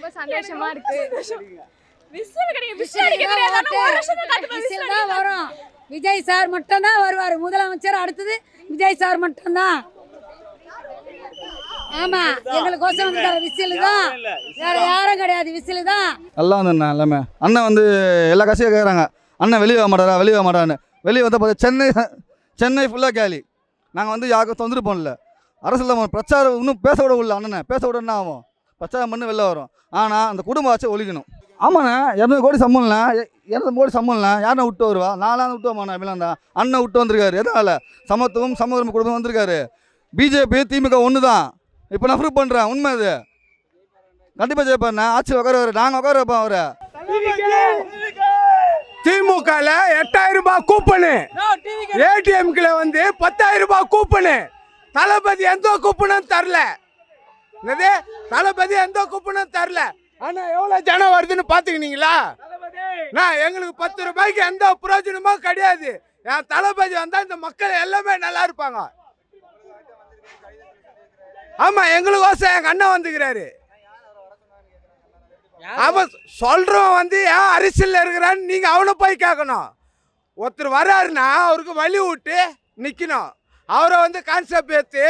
ரொம்ப சந்தோஷமா இருக்கு. வரும். விஜய் சார் மட்டும் தான் வருவார் முதலமைச்சர். அடுத்தது விஜய் சார் மட்டும் தான். ஆமா, எங்களுக்கோசம் வந்து விசில் தான், வேற யாரும் கிடையாது. விசில் தான் எல்லாம் வந்து எல்லாமே. அண்ணன் வந்து எல்லா கட்சியும் கேட்குறாங்க, அண்ணன் வெளியே வர மாட்டாரா வெளியே வர மாட்டான்னு. வெளியே வந்து பார்த்தா சென்னை ஃபுல்லாக கேலி. நாங்கள் வந்து யாருக்கும் தொந்தரவு பண்ணல. அரசியல் பிரச்சாரம் இன்னும் பேச விட இல்லை. அண்ணனை பேச விட என்ன ஆகும்? பிரச்சாரம் பண்ணி வெளில வரும். ஆனால் அந்த குடும்ப ஆட்சி ஒழிக்கணும். ஆமாண்ணே, 200 கோடி சம்பளம்ல, 200 கோடி சம்பளம்ல யாரை விட்டு வருவா? நாலாம் விட்டு வரமாண்ணா. இப்படிலாம் தான் அண்ணன் விட்டு வந்திருக்காரு. எதனால? சமத்துவம் சமூகம் குடும்பம் வந்திருக்காரு. பிஜேபி திமுக ஒன்று தான். இப்போ நான் ப்ரூவ் பண்ணுறேன், உண்மை அது. கண்டிப்பாக ஜெயிப்பாருண்ணா. ஆட்சி உட்கார நாங்கள் உட்கார வைப்போம் அவரை. திமுகல 8000 ரூபாய் கூப்பனு, ஏடிஎம்ல வந்து 10000 ரூபாய் கூப்பனு. தளபதி எந்த கூப்பனும் தரல. என்னது? தளபதி எந்த கூப்பனும் தரல. ஆனா எவ்வளவு ஜனம் வருதுன்னு பாத்துக்கினீங்களா? நான் எங்களுக்கு 10 ரூபாய்க்கு எந்த பிரயோஜனமும் கிடையாது. என் தளபதி வந்தா இந்த மக்கள் எல்லாமே நல்லா இருப்பாங்க. ஆமா, எங்களுக்கோசம் எங்க அண்ணன் வந்துக்கிறாரு. அவன் சொல்றவன் வந்து ஏன் அரசியல் இருக்கிறான்னு நீங்க அவனை போய் கேட்கணும். ஒருத்தர் வர்றாருன்னா அவருக்கு வழி விட்டு நிக்கணும். அவரை வந்து கான்செப்ட் ஏற்று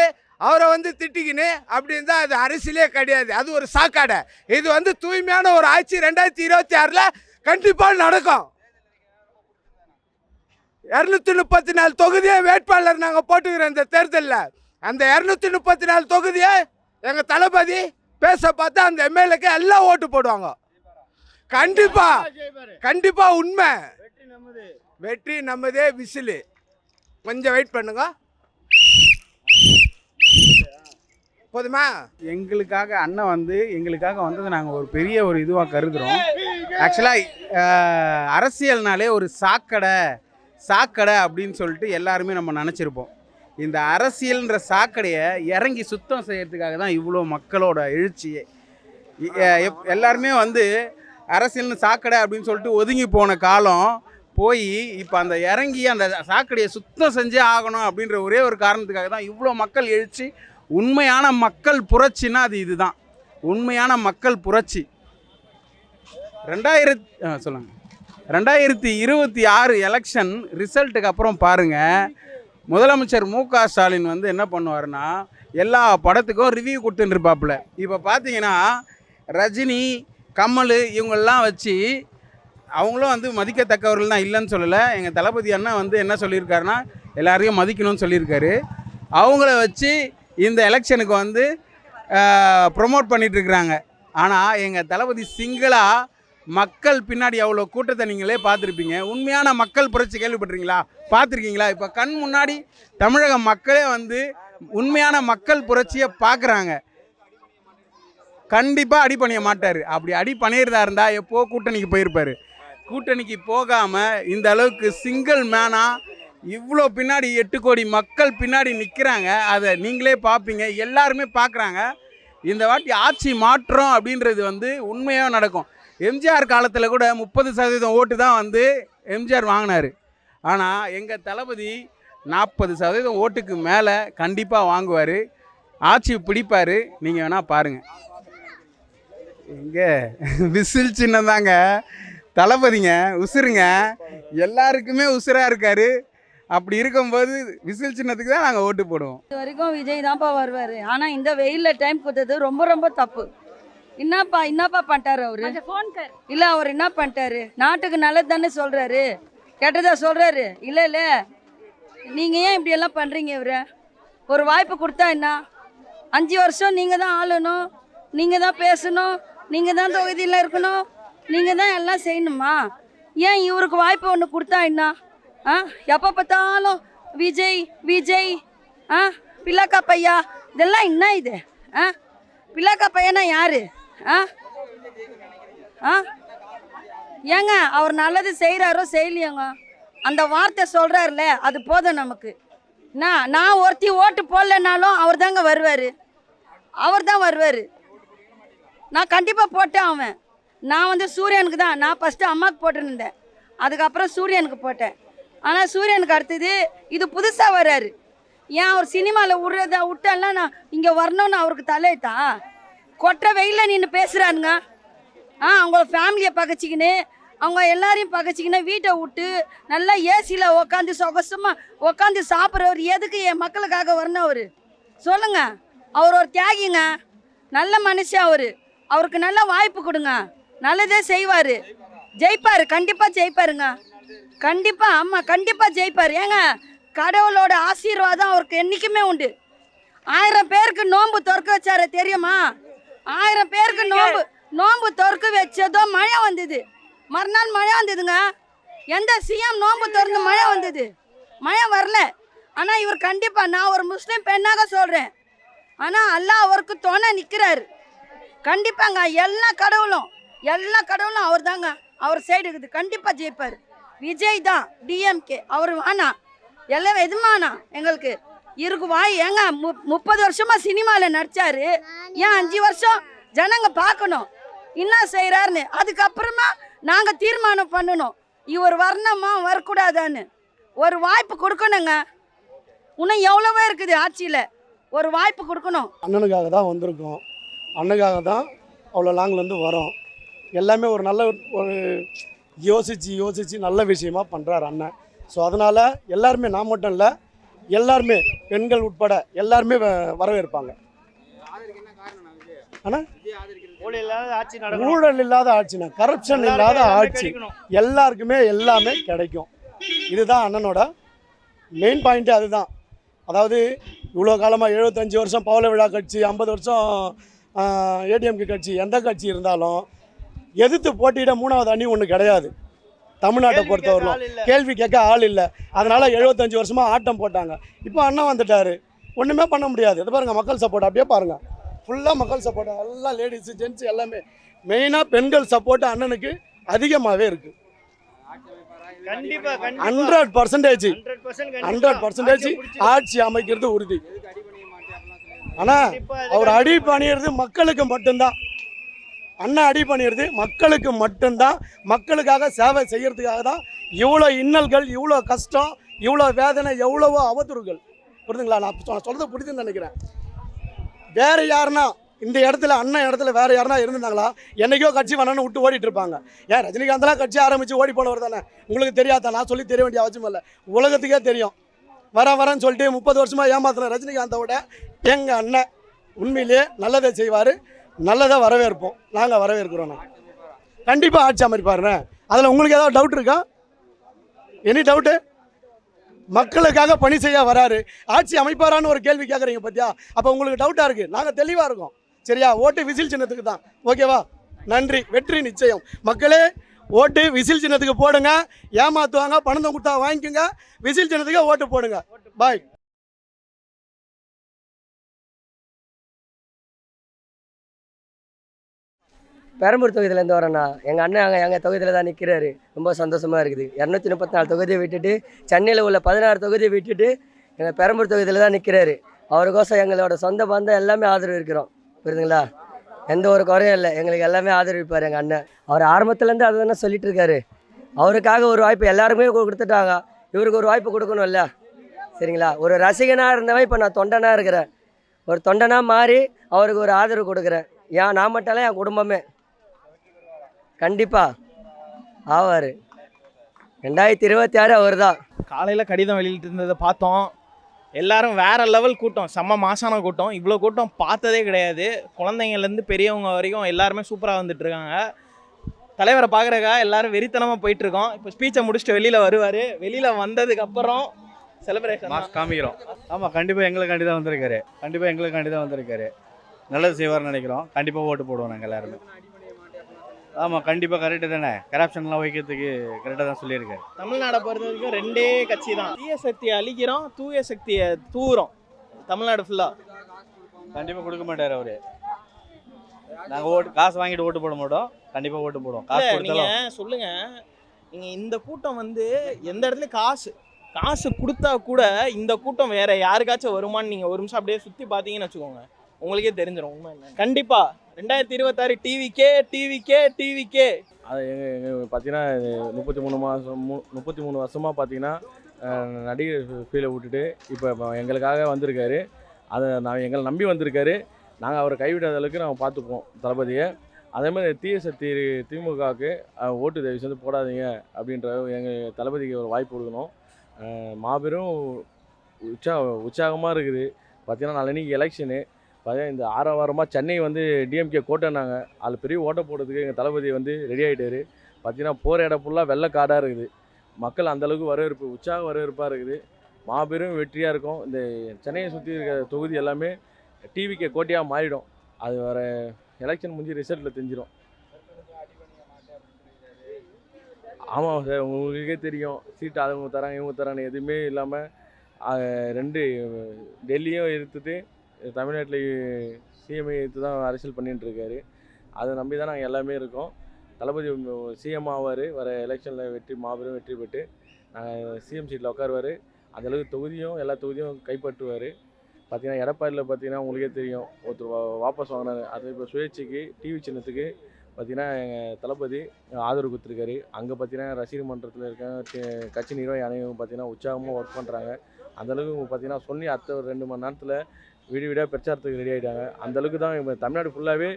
அவரை வந்து திட்டிக்கின்னு அப்படின்னு தான் அது அரசியலே கிடையாது. அது ஒரு சாக்காடை. இது வந்து தூய்மையான ஒரு ஆட்சி 2026ல் கண்டிப்பாக நடக்கும். 234 தொகுதியை வேட்பாளர் நாங்கள் போட்டுக்கிறோம் இந்த தேர்தலில். அந்த 234 தொகுதியை எங்கள் தளபதி பேச பார்த்தா அந்த எம்எல்ஏக்கு எல்லாம் ஓட்டு போடுவாங்க. கண்டிப்பா உண்மை. வெற்றி நம்மதே. விசிலு கொஞ்சம் வெயிட் பண்ணுங்க போதுமா? எங்களுக்காக அண்ணன் வந்து எங்களுக்காக வந்தது நாங்கள் ஒரு பெரிய ஒரு இதுவாக கருதுகிறோம். ஆக்சுவலாக அரசியல்னாலே ஒரு சாக்கடை அப்படின்னு சொல்லிட்டு எல்லாருமே நம்ம நினச்சிருப்போம். இந்த அரசியல்ன்ற சாக்கடையை இறங்கி சுத்தம் செய்யறதுக்காக தான் இவ்வளோ மக்களோட எழுச்சியே. எல்லாருமே வந்து அரசியல்னு சாக்கடை அப்படின்னு சொல்லிட்டு ஒதுங்கி போன காலம் போய் இப்போ அந்த இறங்கி அந்த சாக்கடையை சுத்தம் செஞ்சே ஆகணும் அப்படின்ற ஒரே ஒரு காரணத்துக்காக தான் இவ்வளோ மக்கள் எழுச்சி. உண்மையான மக்கள் புரட்சின்னா அது இதுதான். உண்மையான மக்கள் புரட்சி. 2026 எலெக்ஷன் ரிசல்ட்டுக்கு அப்புறம் பாருங்கள், முதலமைச்சர் மு.க. ஸ்டாலின் வந்து என்ன பண்ணுவார்னா எல்லா படத்துக்கும் ரிவ்யூ கொடுத்துட்டுருப்பாப்புல. இப்போ பார்த்தீங்கன்னா ரஜினி, கமல் இவங்கெல்லாம் வச்சு அவங்களும் வந்து மதிக்கத்தக்கவர்கள் தான், இல்லைன்னு சொல்லலை. எங்கள் தளபதி அண்ணா வந்து என்ன சொல்லியிருக்காருன்னா எல்லாரையும் மதிக்கணும்னு சொல்லியிருக்காரு. அவங்கள வச்சு இந்த எலெக்ஷனுக்கு வந்து ப்ரொமோட் பண்ணிகிட்ருக்குறாங்க. ஆனால் எங்கள் தளபதி சிங்கிளாக மக்கள் பின்னாடி அவ்வளோ கூட்டத்தை நீங்களே பார்த்துருப்பீங்க. உண்மையான மக்கள் புரட்சி கேள்விப்பட்டிருக்கீங்களா? பார்த்துருக்கீங்களா? இப்போ கண் முன்னாடி தமிழக மக்களே வந்து உண்மையான மக்கள் புரட்சியை பார்க்குறாங்க. கண்டிப்பாக அடி பண்ணிய மாட்டார். அப்படி அடி பண்ணியிருந்தா இருந்தால் எப்போ கூட்டணிக்கு போயிருப்பார். கூட்டணிக்கு போகாமல் இந்த அளவுக்கு சிங்கிள் மேனாக இவ்வளோ பின்னாடி 8 கோடி மக்கள் பின்னாடி நிற்கிறாங்க. அதை நீங்களே பார்ப்பீங்க, எல்லாருமே பார்க்குறாங்க. இந்த வாட்டி ஆட்சி மாற்றம் அப்படின்றது வந்து உண்மையாக நடக்கும். எம்ஜிஆர் காலத்தில் கூட 30% ஓட்டு தான் வந்து எம்ஜிஆர் வாங்கினார். ஆனால் எங்கள் தளபதி 40% ஓட்டுக்கு மேலே கண்டிப்பாக வாங்குவார், ஆட்சி பிடிப்பார். நீங்கள் வேணால் பாருங்கள். எங்கே விசில் சின்னதாங்க தளபதிங்க, உசுருங்க. எல்லாருக்குமே உசுராக இருக்கார். அப்படி இருக்கும்போது விசில் சின்னத்துக்கு தான் நாங்கள் ஓட்டு போடுவோம். இது வரைக்கும் விஜய் தான்ப்பா வருவார். ஆனால் இந்த வெயிலில் டைம் கொடுத்தது ரொம்ப ரொம்ப தப்பு. என்னப்பா பண்ணிட்டாரு அவரு? இல்லை, அவர் என்ன பண்ணிட்டாரு? நாட்டுக்கு நல்லது தானே சொல்கிறாரு, கெட்டதா சொல்கிறாரு? இல்லை, நீங்கள் ஏன் இப்படியெல்லாம் பண்ணுறீங்க? இவரை ஒரு வாய்ப்பு கொடுத்தா என்ன? 5 வருஷம் நீங்கள் தான் ஆளணும், நீங்கள் தான் பேசணும், நீங்கள் தான் தொகுதியில் இருக்கணும், நீங்கள் தான் எல்லாம் செய்யணுமா? ஏன் இவருக்கு வாய்ப்பு ஒன்று கொடுத்தா என்ன? எப்போ பார்த்தாலும் விஜய் பிள்ளாக்கா பையா, இதெல்லாம் என்ன இது? பிள்ளாக்கா பையனா யாரு? ஏங்க அவர் நல்லது செய்கிறாரோ செய்யலையோங்க, அந்த வார்த்தை சொல்கிறாருல அது போதும் நமக்கு. நான் ஒருத்தி ஓட்டு போடலனாலும் அவர் தாங்க வருவார். நான் கண்டிப்பாக போட்டேன். நான் வந்து சூரியனுக்கு தான். நான் ஃபஸ்ட்டு அம்மாவுக்கு போட்டுருந்தேன், அதுக்கப்புறம் சூரியனுக்கு போட்டேன். ஆனால் சூரியனுக்கு அடுத்தது இது புதுசாக வர்றாரு. ஏன் அவர் சினிமாவில் விட்டாலாம் நான் இங்கே வரணும்னு அவருக்கு தலையத்தா? கொற்ற வெயிலில் நின்று பேசுகிறாருங்க. அவங்க ஃபேமிலியை பகச்சிக்கின்னு அவங்க எல்லாரையும் பகச்சிக்கின்னு வீட்டை விட்டு நல்லா ஏசியில் உக்காந்து சொகசமாக உக்காந்து சாப்பிட்றவர் எதுக்கு என் மக்களுக்காக வரணும் அவர் சொல்லுங்க. அவர் ஒரு தியாகிங்க, நல்ல மனுஷன் அவருக்கு நல்ல வாய்ப்பு கொடுங்க, நல்லதே செய்வார், ஜெயிப்பார், கண்டிப்பாக ஜெயிப்பாருங்க, கண்டிப்பாக. ஆமாம், கண்டிப்பாக ஜெயிப்பார். ஏங்க கடவுளோட ஆசீர்வாதம் அவருக்கு என்றைக்குமே உண்டு. 1000 பேருக்கு நோன்பு திறக்க வச்சாரு தெரியுமா? 1000 பேருக்கு நோன்பு திறக்க வச்சதோ மழை வந்தது, மறுநாள் மழை வந்ததுங்க. எந்த சிஎம் நோன்பு திறந்து மழை வந்தது? மழை வரல. ஆனால் இவர் கண்டிப்பாக, நான் ஒரு முஸ்லீம் பெண்ணாக சொல்கிறேன், ஆனால் அல்லாஹ் அவருக்கு துணை நிற்கிறாரு கண்டிப்பாங்க. எல்லா கடவுளும் அவர் தாங்க, அவர் சைடு இருக்குது, கண்டிப்பாக ஜெயிப்பார். விஜய் தான் டிஎம்கே, அவர் வேணாம், எல்லாம் எதுமானா எங்களுக்கு இருக்கு வாய். ஏங்க 30 வருஷமாக சினிமாவில் நடித்தார், ஏன் 5 வருஷம் ஜனங்க பார்க்கணும் என்ன செய்கிறாருன்னு. அதுக்கப்புறமா நாங்கள் தீர்மானம் பண்ணணும் இவர் வரணுமா வரக்கூடாதான்னு. ஒரு வாய்ப்பு கொடுக்கணுங்க. இன்னும் எவ்வளவோ இருக்குது ஆட்சியில், ஒரு வாய்ப்பு கொடுக்கணும். அண்ணனுக்காக தான் வந்திருக்கோம், அண்ணனுக்காக தான் அவ்வளோ லாங்லேருந்து வரோம். எல்லாமே ஒரு நல்ல ஒரு யோசித்து நல்ல விஷயமா பண்ணுறாரு அண்ணன். ஸோ அதனால் எல்லாருமே, நான் மட்டும் இல்லை, எல்லாருமே பெண்கள் உட்பட எல்லாருமே வரவேற்பாங்க. ஆனால் ஊழல் இல்லாத ஆட்சினா, கரப்ஷன் இல்லாத ஆட்சி, எல்லாருக்குமே எல்லாமே கிடைக்கும். இதுதான் அண்ணனோட மெயின் பாயிண்ட்டு, அதுதான். அதாவது இவ்வளோ காலமாக 75 வருஷம் பவள விழா கட்சி, 50 வருஷம் ஏடிஎம்கே கட்சி, எந்த கட்சி இருந்தாலும் எதிர்த்து போட்டியிட 3வது அணி ஒன்று கிடையாது தமிழ்நாட்டை பொறுத்தவரைக்கும். கேள்வி கேட்க ஆள் இல்லை. அதனால் 75 வருஷமாக ஆட்டம் போட்டாங்க. இப்போ அண்ணன் வந்துட்டார், ஒன்றுமே பண்ண முடியாது. இது பாருங்கள், மக்கள் சப்போர்ட் அப்படியே பாருங்கள், ஃபுல்லாக மக்கள் சப்போர்ட், எல்லாம் லேடிஸு ஜென்ட்ஸு எல்லாமே. மெயினாக பெண்கள் சப்போர்ட்டு அண்ணனுக்கு அதிகமாகவே இருக்குது. 100% ஆட்சி அமைக்கிறது உறுதி. ஆனால் அவர் அடி பண்ணிடுறது மக்களுக்கு மட்டும்தான். அண்ணன் அடி பண்ணிடுறது மக்களுக்கு மட்டும்தான். மக்களுக்காக சேவை செய்கிறதுக்காக தான் இவ்வளோ இன்னல்கள், இவ்வளோ கஷ்டம், இவ்வளோ வேதனை, எவ்வளவோ அவதூறுகள். புரியுதுங்களா? நான் சொல்கிறது புரியுதுன்னு நினைக்கிறேன். வேறு யாருன்னா இந்த இடத்துல, அண்ணன் இடத்துல வேறு யாருன்னா இருந்திருந்தாங்களா என்றைக்கோ கட்சி வேணான்னு விட்டு ஓடிட்டு இருப்பாங்க. ஏன் ரஜினிகாந்தெலாம் கட்சி ஆரம்பித்து ஓடி போனவர் தானே, உங்களுக்கு தெரியாதா? நான் சொல்லி தெரிய வேண்டிய அவசியம் இல்லை, உலகத்துக்கே தெரியும். வரேன்னு சொல்லிட்டு 30 வருஷமாக ஏமாத்தின ரஜினிகாந்தோட எங்கள் அண்ணன் உண்மையிலேயே நல்லதை செய்வார், நல்லதாக வரவேற்போம். நாங்கள் வரவேற்கிறோம். நான் கண்டிப்பாக ஆட்சி அமைப்பாருண்ணே. அதில் உங்களுக்கு ஏதாவது டவுட் இருக்கா? Any doubt? மக்களுக்காக பணி செய்ய வராரு, ஆட்சி அமைப்பாரான்னு ஒரு கேள்வி கேட்குறீங்க பார்த்தியா? அப்போ உங்களுக்கு டவுட்டாக இருக்குது. நாங்கள் தெளிவாக இருக்கோம், சரியா? ஓட்டு விசில் சின்னத்துக்கு தான், ஓகேவா? நன்றி, வெற்றி நிச்சயம். மக்களே, ஓட்டு விசில் சின்னத்துக்கு போடுங்க. ஏமாற்றுவாங்க, பணத்தை கொடுத்தா வாங்கிக்கோங்க, விசில் சின்னத்துக்கு ஓட்டு போடுங்க. பாய். பெரம்பூர் தொகுதியிலேருந்து வரேண்ணா. எங்கள் அண்ணன் எங்கள் தொகுதியில் தான் நிற்கிறாரு. ரொம்ப சந்தோஷமாக இருக்குது. 234 தொகுதியை விட்டுட்டு, சென்னையில் உள்ள 16 தொகுதியை விட்டுட்டு எங்கள் பெரம்பூர் தொகுதியில் தான் நிற்கிறாரு. அவருக்கோசம் எங்களோட சொந்த பந்தம் எல்லாமே ஆதரவு இருக்கிறோம். புரியுதுங்களா? எந்த ஒரு குறையும் இல்லை, எங்களுக்கு எல்லாமே ஆதரவிப்பார் எங்கள் அண்ணன். அவர் ஆரம்பத்துலேருந்து அதை தானே சொல்லிட்டு இருக்காரு. அவருக்காக ஒரு வாய்ப்பு எல்லாருமே கொடுத்துட்டாங்க, இவருக்கு ஒரு வாய்ப்பு கொடுக்கணும்ல, சரிங்களா? ஒரு ரசிகனாக இருந்தவன் இப்போ நான் தொண்டனாக இருக்கிறேன். ஒரு தொண்டனாக மாறி அவருக்கு ஒரு ஆதரவு கொடுக்குறேன். ஏன் நான் மட்டும் இல்லை, என் குடும்பமே கண்டிப்பாக ஆவார். 2026 அவர் தான். காலையில் கடிதம் வெளியிட்டு இருந்ததை பார்த்தோம். எல்லாரும் வேறு லெவல் கூட்டம், செம்ம மாசான கூட்டம். இவ்வளோ கூட்டம் பார்த்ததே கிடையாது. குழந்தைங்கள்லேருந்து பெரியவங்க வரைக்கும் எல்லாருமே சூப்பராக வந்துட்டுருக்காங்க. தலைவரை பார்க்குறக்கா எல்லாரும் வெறித்தனமாக போயிட்டுருக்கோம். இப்போ ஸ்பீச்சை முடிச்சுட்டு வெளியில் வருவார். வெளியில் வந்ததுக்கப்புறம் செலிப்ரேஷன் காமிக்கிறோம். ஆமாம், கண்டிப்பாக எங்களுக்காண்டி தான் வந்திருக்காரு. நல்லது செய்வார்னு நினைக்கிறோம். கண்டிப்பாக ஓட்டு போடுவோம் நாங்கள் எல்லாருமே. ஆமாம், கண்டிப்பாக கரெக்டு தானே. கரப்ஷன்லாம் வைக்கிறதுக்கு கரெக்டாக தான் சொல்லியிருக்காரு. தமிழ்நாடை பொறுத்த வரைக்கும் 2 கட்சி தான். தீய சக்தியை அழிக்கிறோம், தூய சக்தியை தூவுறோம். தமிழ்நாடு ஃபுல்லாக கண்டிப்பாக கொடுக்க மாட்டார் அவர். நாங்கள் காசு வாங்கிட்டு ஓட்டு போட மாட்டோம், கண்டிப்பாக ஓட்டு போடுவோம். காசு நீங்கள் சொல்லுங்கள், நீங்கள் இந்த கூட்டம் எந்த இடத்துலையும் காசு கொடுத்தா கூட இந்த கூட்டம் வேற யாருக்காச்சும் வருமானு நீங்கள் ஒரு நிமிஷம் அப்படியே சுற்றி பார்த்தீங்கன்னு வச்சுக்கோங்க, உங்களுக்கே தெரிஞ்சிடும் உண்மை என்ன. கண்டிப்பாக 2026 டிவிக்கே. அது எங்கள் பார்த்தீங்கன்னா 33 வருஷமாக பார்த்தீங்கன்னா நடிகர் ஃபீலை விட்டுட்டு இப்போ எங்களுக்காக வந்திருக்காரு. அதை எங்களை நம்பி வந்திருக்காரு. நாங்கள் அவரை கைவிடாத அளவுக்கு நாங்கள் பார்த்துப்போம் தளபதியை. அதே மாதிரி தீய சக்தி திமுகவுக்கு ஓட்டு தயவு செஞ்சு போடாதீங்க அப்படின்ற எங்கள் தளபதிக்கு ஒரு வாய்ப்பு கொடுக்கணும். மாபெரும் உற்சாகமாக இருக்குது. பார்த்தீங்கன்னா நாளைக்கு எலெக்ஷனு பார்த்தீங்கன்னா இந்த வாரமாக சென்னை வந்து டிஎம்கே கோட்டைனாங்க. அதில் பெரிய ஓட்டை போடுறதுக்கு எங்கள் தளபதி வந்து ரெடி ஆகிட்டாரு. பார்த்தீங்கன்னா போகிற இடம் ஃபுல்லாக வெள்ளை காடாக இருக்குது. மக்கள் அந்தளவுக்கு வரவேற்பு உற்சாக வரவேற்பாக இருக்குது. மாபெரும் வெற்றியாக இருக்கும். இந்த சென்னையை சுற்றி இருக்கிற தொகுதி எல்லாமே டிவிகே கோட்டையாக மாறிடும். அது வர எலெக்ஷன் முடிஞ்சு ரிசல்ட்டில் தெரிஞ்சிடும். ஆமாம் சார், உங்களுக்கே தெரியும். சீட்டு அவங்க தராங்க இவங்க தராங்க எதுவுமே இல்லாமல் 2 டெல்லியும் எடுத்துட்டு தமிழ்நாட்டில் சிஎம்ஐ எடுத்து தான் அரசியல் பண்ணிகிட்டு இருக்காரு. அதை நம்பி தான் நாங்கள் எல்லாமே இருக்கோம். தளபதி சிஎம் ஆவார். வர எலெக்ஷனில் மாபெரும் வெற்றி பெற்று சிஎம் சீட்டில் உட்காருவார். அந்தளவுக்கு தொகுதியும் எல்லா தொகுதியும் கைப்பற்றுவார். பார்த்தீங்கன்னா எடப்பாடியில் பார்த்தீங்கன்னா உங்களுக்கே தெரியும், ஒருத்தர் வாபஸ் வாங்கினார். அது இப்போ சுயேட்சைக்கு டிவி சின்னத்துக்கு பார்த்தீங்கன்னா எங்கள் தளபதி ஆதரவு கொடுத்துருக்காரு. அங்கே பார்த்தீங்கன்னா ரசிகர் மன்றத்தில் இருக்க கட்சி நிர்வாகி அனைவரும் பார்த்தீங்கன்னா உற்சாகமாக ஒர்க் பண்ணுறாங்க. அந்தளவுக்கு பார்த்தீங்கன்னா சொல்லி அடுத்த ஒரு 2 மணி நேரத்தில் வீடாக பிரச்சாரத்துக்கு ரெடி ஆகிட்டாங்க. அந்தளவுக்கு தான் இப்போ தமிழ்நாடு ஃபுல்லாகவே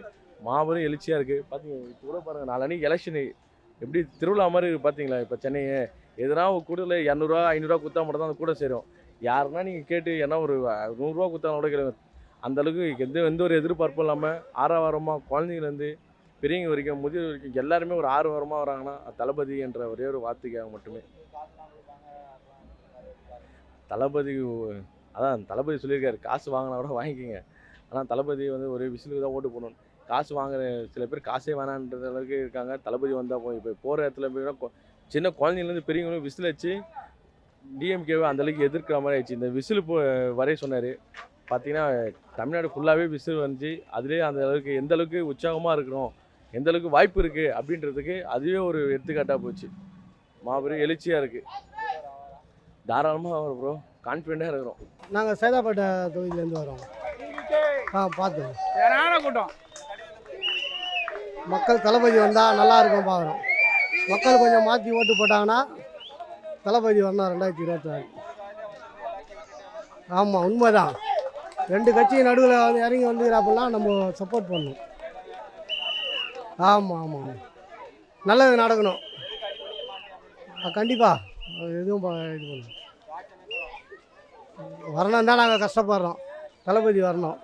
மாபெரும் எழுச்சியாக இருக்குது. பார்த்தீங்கன்னா இப்போ கூட பாருங்கள், நாளைக்கு எலெக்ஷனு எப்படி திருவிழா மாதிரி இருக்குது பார்த்தீங்களா? இப்போ சென்னையை எதனா ஒரு கூடல 200 500 கொடுத்தா மட்டும் தான் அந்த கூட சேரும். யாருன்னா நீங்கள் கேட்டு ஏன்னா ஒரு 100 ரூபா கொடுத்தா கூட கேளுங்க. அந்தளவுக்கு எந்த ஒரு எதிர்பார்ப்பும் இல்லாமல் ஆரவாரமாக குழந்தைங்கலேருந்து பெரியவங்க வரைக்கும் முதியோர் வரைக்கும் எல்லாருமே ஒரு ஆர்வமாக வராங்கன்னா தளபதி என்ற ஒரே ஒரு வார்த்தைக்காக மட்டுமே. தளபதி அதான் தளபதி சொல்லியிருக்காரு, காசு வாங்கினா கூட வாங்கிக்கோங்க, ஆனால் தளபதி வந்து ஒரு விசிலுக்கு தான் ஓட்டு போடணும். காசு வாங்குற சில பேர் காசே வேணான்றது அளவுக்கு இருக்காங்க. தளபதி வந்தால் போய் இப்போ போகிற இடத்துல போய் சின்ன குழந்தைங்கலேருந்து பெரியவங்களும் விசில் வச்சு டிஎம்கேவை அந்தளவுக்கு எதிர்க்கிற மாதிரி ஆயிடுச்சு. இந்த விசில் வரைய சொன்னார். பார்த்தீங்கன்னா தமிழ்நாடு ஃபுல்லாகவே விசில் வந்துச்சு. அதுலேயே அந்த அளவுக்கு எந்த அளவுக்கு உற்சாகமாக இருக்கிறோம், எந்த அளவுக்கு வாய்ப்பு இருக்குது அப்படின்றதுக்கு அதுவே ஒரு எடுத்துக்காட்டாக போச்சு. மாபெரும் எழுச்சியாக இருக்குது. தாராளமாக வரும் ப்ரோ, கான்ஃபிடென்ட்டாக இருக்கிறோம். நாங்கள் சைதாப்பேட்டை தொகுதியிலேருந்து வரோம். பார்த்தோம் கூட்டம் மக்கள் தளபதி வந்தால் நல்லா இருக்கும் பார்க்குறோம். மக்கள் கொஞ்சம் மாற்றி ஓட்டு போட்டாங்கன்னா தளபதி வரணும் 2026. ஆமாம், உண்மைதான். 2 கட்சி நடுவில் வந்து இறங்கி வந்துக்கிறப்பெல்லாம் நம்ம சப்போர்ட் பண்ணணும். ஆமாம் ஆமாம், நல்லது நடக்கணும் கண்டிப்பாக. எதுவும் இது பண்ணணும் வரணும் தான் நாங்கள் கஷ்டப்படுறோம். தளபதி வரணும்.